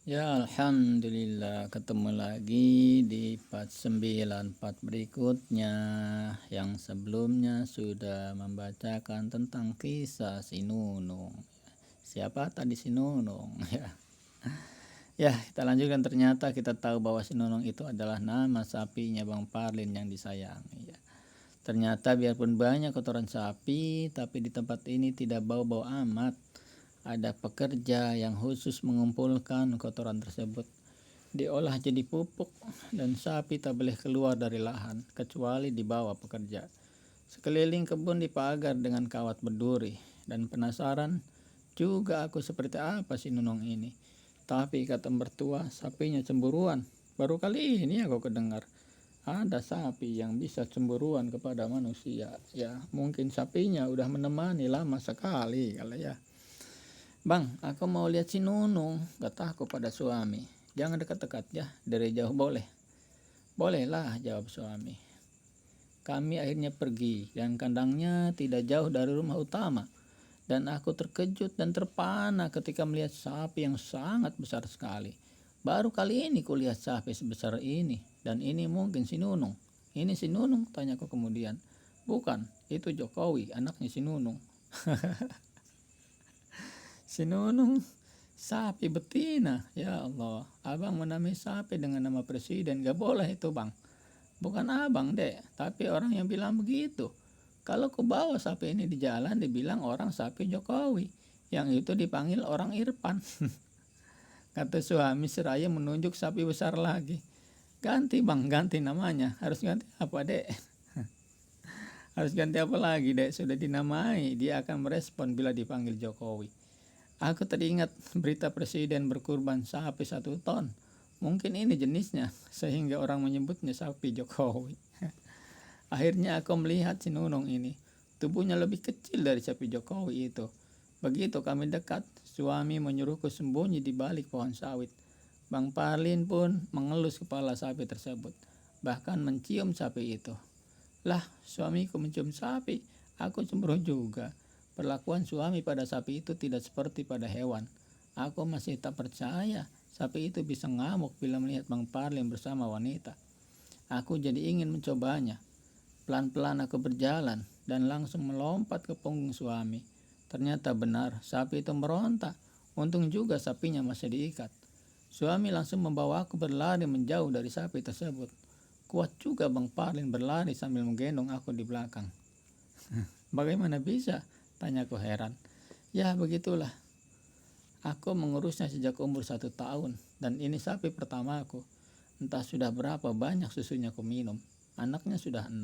Ya, alhamdulillah ketemu lagi di part 94 berikutnya. Yang sebelumnya sudah membacakan tentang kisah si Nunung. Siapa tadi si Nunung? Ya, kita lanjutkan. Ternyata kita tahu bahwa si Nunung itu adalah nama sapinya Bang Parlin yang disayangi. Ya. Ternyata biarpun banyak kotoran sapi, tapi di tempat ini tidak bau-bau amat. Ada pekerja yang khusus mengumpulkan kotoran tersebut, diolah jadi pupuk, dan sapi tak boleh keluar dari lahan kecuali dibawa pekerja. Sekeliling kebun dipagar dengan kawat berduri, dan penasaran juga aku seperti apa si Nunung ini. Tapi kata mertua, sapinya cemburuan. Baru kali ini aku kedengar ada sapi yang bisa cemburuan kepada manusia. Ya, mungkin sapinya udah menemani lama sekali kalau ya. Bang, aku mau lihat si Nunung, kataku pada suami. Jangan dekat-dekat ya, dari jauh boleh. Bolehlah, jawab suami. Kami akhirnya pergi dan kandangnya tidak jauh dari rumah utama. Dan aku terkejut dan terpana ketika melihat sapi yang sangat besar sekali. Baru kali ini kulihat sapi sebesar ini. Dan ini mungkin si Nunung. Ini si Nunung, tanyaku kemudian. Bukan, itu Jokowi, anaknya si Nunung. Si Nunung sapi betina. Ya Allah, abang menamai sapi dengan nama presiden. Gak boleh itu bang. Bukan abang dek, tapi orang yang bilang begitu. Kalau ku bawa sapi ini di jalan dibilang orang sapi Jokowi. Yang itu dipanggil orang Irfan. Kata suami seraya menunjuk sapi besar lagi. Ganti bang, ganti namanya. Harus ganti apa dek? Harus ganti apa lagi dek? Sudah dinamai, dia akan merespon bila dipanggil Jokowi. Aku teringat berita presiden berkurban sapi 1 ton. Mungkin ini jenisnya, sehingga orang menyebutnya sapi Jokowi. Akhirnya aku melihat si Nunung ini. Tubuhnya lebih kecil dari sapi Jokowi itu. Begitu kami dekat, suami menyuruhku sembunyi di balik pohon sawit. Bang Parlin pun mengelus kepala sapi tersebut, bahkan mencium sapi itu. Lah, suamiku mencium sapi, aku cemburu juga. Perlakuan suami pada sapi itu tidak seperti pada hewan. Aku masih tak percaya sapi itu bisa ngamuk bila melihat Bang Parlin bersama wanita. Aku jadi ingin mencobanya. Pelan-pelan aku berjalan dan langsung melompat ke punggung suami. Ternyata benar, sapi itu meronta. Untung juga sapinya masih diikat. Suami langsung membawa aku berlari menjauh dari sapi tersebut. Kuat juga Bang Parlin berlari sambil menggendong aku di belakang. Bagaimana bisa? Tanyaku heran. Ya begitulah. Aku mengurusnya sejak umur 1 tahun dan ini sapi pertamaku. Entah sudah berapa banyak susunya aku minum. Anaknya sudah 6.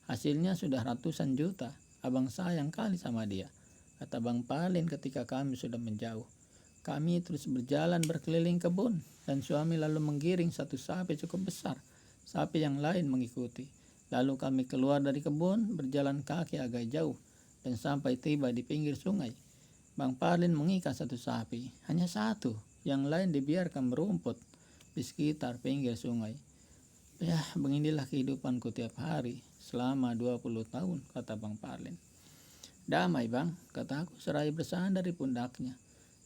Hasilnya sudah ratusan juta. Abang sayang kali sama dia, kata Bang Parlin ketika kami sudah menjauh. Kami terus berjalan berkeliling kebun dan suami lalu menggiring satu sapi cukup besar. Sapi yang lain mengikuti. Lalu kami keluar dari kebun, berjalan kaki agak jauh dan sampai tiba di pinggir sungai. Bang Parlin mengikat satu sapi, hanya satu, yang lain dibiarkan merumput di sekitar pinggir sungai. Ya, beginilah kehidupanku tiap hari selama 20 tahun, kata Bang Parlin. Damai bang, kata aku seraya bersandar di pundaknya.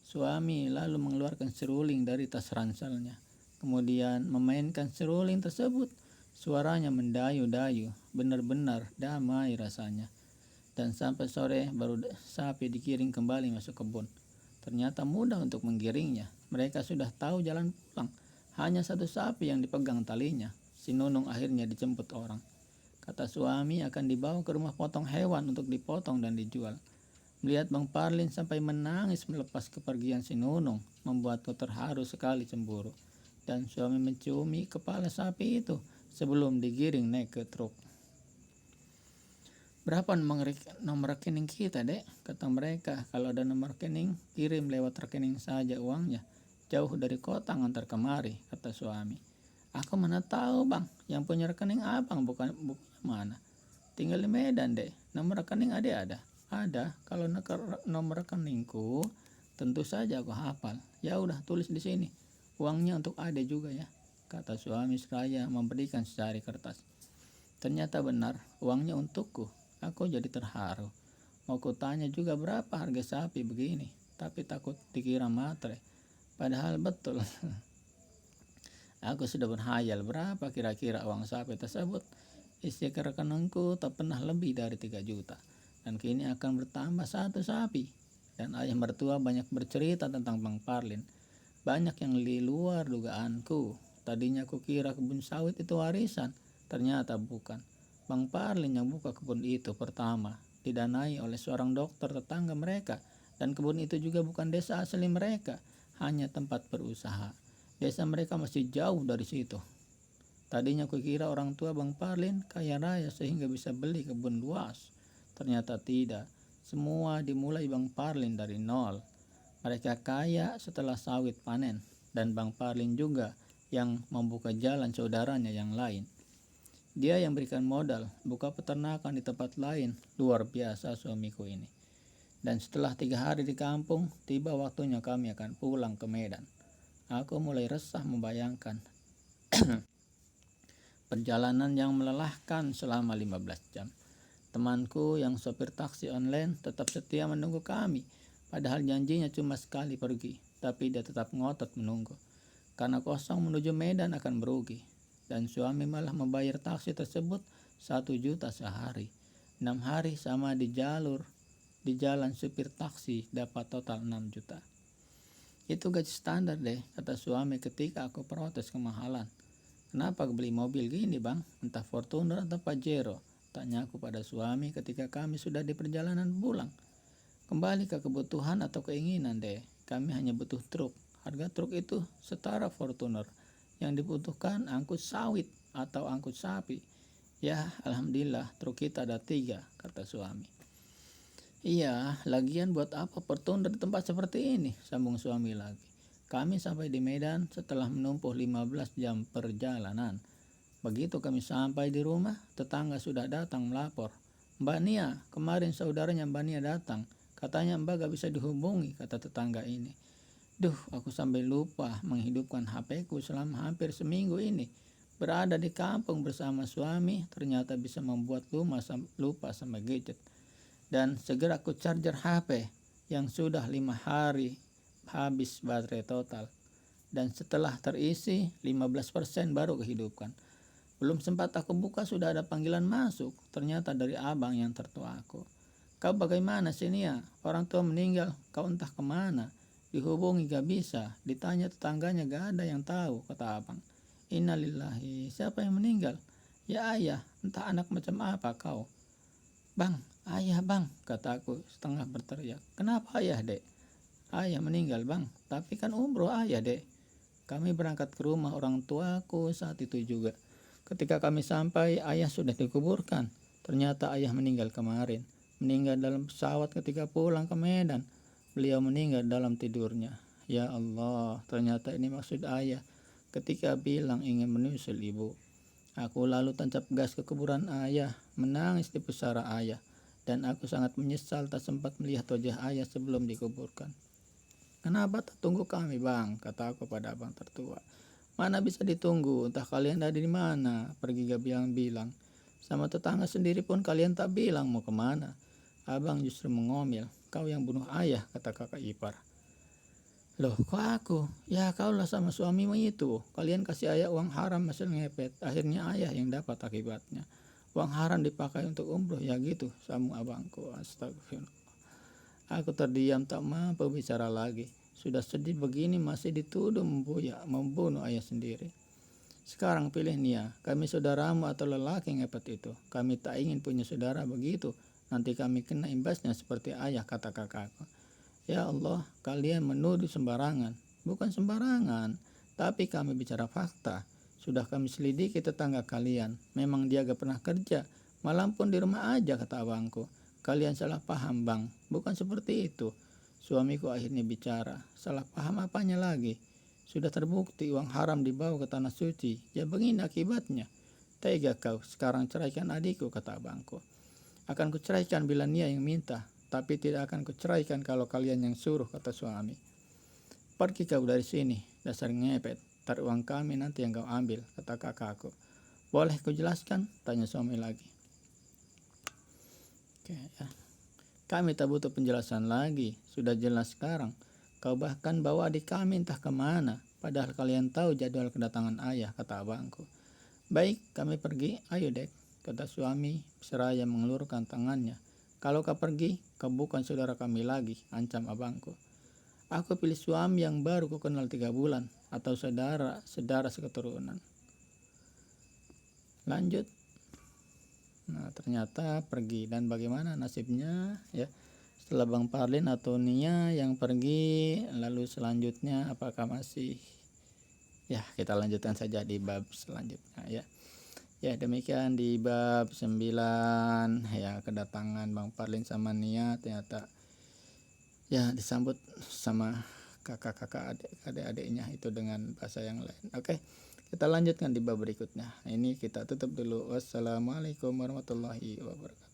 Suami lalu mengeluarkan seruling dari tas ranselnya. Kemudian memainkan seruling tersebut. Suaranya mendayu-dayu, benar-benar damai rasanya. Dan sampai sore baru sapi digiring kembali masuk kebun. Ternyata mudah untuk menggiringnya. Mereka sudah tahu jalan pulang. Hanya satu sapi yang dipegang talinya. Si Nunung akhirnya dijemput orang. Kata suami akan dibawa ke rumah potong hewan untuk dipotong dan dijual. Melihat Bang Parlin sampai menangis melepas kepergian si Nunung membuatku terharu sekali cemburu. Dan suami menciumi kepala sapi itu sebelum digiring naik ke truk. Berapa nomor rekening kita dek? Kata mereka, kalau ada nomor rekening kirim lewat rekening saja uangnya. Jauh dari kota ngantar kemari, kata suami. Aku mana tahu bang, yang punya rekening abang bukan mana. Tinggal di Medan dek, nomor rekening ada. Ada, kalau nomor rekeningku tentu saja aku hafal. Ya udah tulis di sini. Uangnya untuk ade juga ya, kata suami seraya memberikan secari kertas. Ternyata benar, uangnya untukku. Aku jadi terharu. Mau kutanya juga berapa harga sapi begini, tapi takut dikira matre. Padahal betul, aku sudah berhayal berapa kira-kira uang sapi tersebut. Isi rekeningku tak pernah lebih dari 3 juta. Dan kini akan bertambah 1 sapi. Dan ayah mertua banyak bercerita tentang Bang Parlin. Banyak yang di luar dugaanku. Tadinya aku kira kebun sawit itu warisan. Ternyata bukan. Bang Parlin yang buka kebun itu pertama. Didanai oleh seorang dokter tetangga mereka. Dan kebun itu juga bukan desa asli mereka. Hanya tempat berusaha. Desa mereka masih jauh dari situ. Tadinya aku kira orang tua Bang Parlin kaya raya sehingga bisa beli kebun luas. Ternyata tidak. Semua dimulai Bang Parlin dari nol. Mereka kaya setelah sawit panen. Dan Bang Parlin juga yang membuka jalan saudaranya yang lain. Dia yang berikan modal, buka peternakan di tempat lain. Luar biasa suamiku ini. Dan setelah 3 hari di kampung, tiba waktunya kami akan pulang ke Medan. Aku mulai resah membayangkan perjalanan yang melelahkan selama 15 jam. Temanku yang sopir taksi online tetap setia menunggu kami. Padahal janjinya cuma sekali pergi, tapi dia tetap ngotot menunggu. Karena kosong menuju Medan akan merugi. Dan suami malah membayar taksi tersebut 1 juta sehari. 6 hari sama di jalan supir taksi dapat total 6 juta. Itu gaji standar deh, kata suami ketika aku protes kemahalan. Kenapa beli mobil gini bang, entah Fortuner atau Pajero? Tanya aku pada suami ketika kami sudah di perjalanan pulang. Kembali ke kebutuhan atau keinginan deh, kami hanya butuh truk. Harga truk itu setara Fortuner. Yang dibutuhkan angkut sawit atau angkut sapi. Ya alhamdulillah truk kita ada 3, kata suami. Iya, lagian buat apa Fortuner di tempat seperti ini, sambung suami lagi. Kami sampai di Medan setelah menempuh 15 jam perjalanan. Begitu kami sampai di rumah, tetangga sudah datang melapor. Mbak Nia, kemarin saudaranya Mbak Nia datang. Katanya Mbak gak bisa dihubungi, kata tetangga ini. Duh, aku sampai lupa menghidupkan HP-ku selama hampir seminggu ini. Berada di kampung bersama suami, ternyata bisa membuat lupa sama gadget. Dan segera aku charger HP yang sudah 5 hari habis baterai total. Dan setelah terisi 15% baru kehidupkan. Belum sempat aku buka sudah ada panggilan masuk. Ternyata dari abang yang tertua aku. Kau bagaimana sih Nia? Orang tua meninggal, kau entah kemana. Dihubungi gak bisa, ditanya tetangganya gak ada yang tahu, kata abang. Innalillahi, siapa yang meninggal? Ya ayah, entah anak macam apa kau. Bang, ayah bang, kataku setengah berteriak. Kenapa ayah dek? Ayah meninggal bang, tapi kan umroh ayah dek. Kami berangkat ke rumah orang tuaku saat itu juga. Ketika kami sampai, ayah sudah dikuburkan. Ternyata ayah meninggal kemarin. Meninggal dalam pesawat ketika pulang ke Medan. Beliau meninggal dalam tidurnya. Ya Allah, ternyata ini maksud ayah ketika bilang ingin menyusul ibu. Aku lalu tancap gas ke kuburan ayah, menangis di pusara ayah, dan aku sangat menyesal tak sempat melihat wajah ayah sebelum dikuburkan. Kenapa tak tunggu kami bang, kata aku pada abang tertua. Mana bisa ditunggu, entah kalian ada di mana, pergi gak bilang-bilang. Sama tetangga sendiri pun kalian tak bilang mau kemana. Abang justru mengomel, kau yang bunuh ayah, kata kakak ipar. Loh kok aku? Ya kaulah sama suamimu itu. Kalian kasih ayah uang haram hasil ngepet. Akhirnya ayah yang dapat akibatnya. Uang haram dipakai untuk umroh ya gitu, sambung abangku. Astagfirullah. Aku terdiam tak mampu bicara lagi. Sudah sedih begini masih dituduh membunuh ayah sendiri. Sekarang pilih Nia, kami saudaramu atau lelaki ngepet itu. Kami tak ingin punya saudara begitu. Nanti kami kena imbasnya seperti ayah, kata kakakku. Ya Allah, kalian menuduh sembarangan. Bukan sembarangan, tapi kami bicara fakta. Sudah kami selidiki tetangga kalian. Memang dia gak pernah kerja. Malam pun di rumah aja, kata abangku. Kalian salah paham bang, bukan seperti itu. Suamiku akhirnya bicara. Salah paham apanya lagi? Sudah terbukti uang haram dibawa ke tanah suci. Ya begini akibatnya. Tega kau, sekarang ceraikan adikku, kata abangku. Akan kuceraikan bila Nia yang minta. Tapi tidak akan kuceraikan kalau kalian yang suruh, kata suami. Pergi kau dari sini, dasar ngepet. Tar uang kami nanti yang kau ambil, kata kakakku. Boleh kujelaskan? Tanya suami lagi. Oke, ya. Kami tak butuh penjelasan lagi, sudah jelas sekarang. Kau bahkan bawa adik kami entah kemana, padahal kalian tahu jadwal kedatangan ayah, kata abangku. Baik, kami pergi, ayo Dek, kata suami seraya mengelurkan tangannya. Kalau kau pergi, kau bukan saudara kami lagi, ancam abangku. Aku pilih suami yang baru ku kenal 3 bulan, atau saudara seketurunan. Lanjut. Nah, ternyata pergi, dan bagaimana nasibnya ya? Setelah Bang Parlin atau Nia yang pergi, lalu selanjutnya apakah masih, ya kita lanjutkan saja di bab selanjutnya ya. Ya demikian di bab 9 ya, kedatangan Bang Parlin sama Nia ternyata ya disambut sama kakak-kakak adik-adiknya itu dengan bahasa yang lain. Oke, kita lanjutkan di bab berikutnya. Ini kita tutup dulu. Wassalamualaikum warahmatullahi wabarakatuh.